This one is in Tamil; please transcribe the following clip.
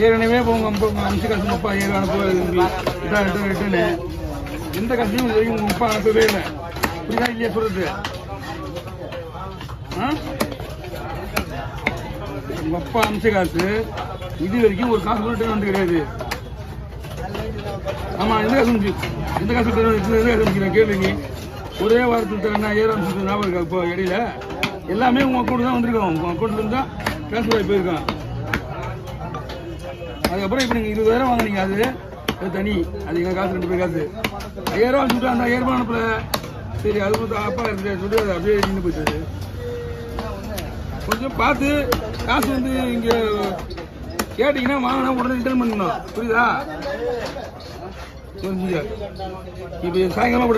ஏற்கனவே உங்க அம்ச காசு அப்பா ஏழு அனுப்புவாரு ரிட்டனு எந்த கஷ்டமும் இது வரைக்கும் உங்க அப்பா அனுப்பவே இல்லை இப்படிதான் இல்லையா சொல்றது உங்க அப்பா அம்ச காசு இது வரைக்கும் ஒரு காசு கூட வந்து கிடையாது. ஆமா எந்த காசு எந்த காசு எந்த காசு கேள்வி ஒரே வாரத்தில் தரேன்னா 7 அம்சம் ஞாபகம் இருக்கா? இப்போ இடையில எல்லாமே உங்க அக்கௌண்ட் தான் வந்திருக்கோம். உங்க அக்கௌண்ட்ல இருந்தா டிரான்ஸ்ஃபர் ஆகி போயிருக்கான். அதுக்கப்புறம் இப்போ நீங்கள் 20,000 வாங்கினீங்க, அது தனி. அது எங்கள் காசு 2 பேர் காசு 5,000 சொல்லிட்டு அந்த 5,000 அனுப்பல. சரி அது மட்டும் அப்பா இருக்கு சொல்லிட்டு அது அப்படியே நின்று போயிட்டாரு. கொஞ்சம் பார்த்து காசு வந்து இங்கே கேட்டிங்கன்னா வாங்கினா உடனே ரிட்டர்ன் பண்ணணும். புரியுதா? இப்போ சாயங்காலம்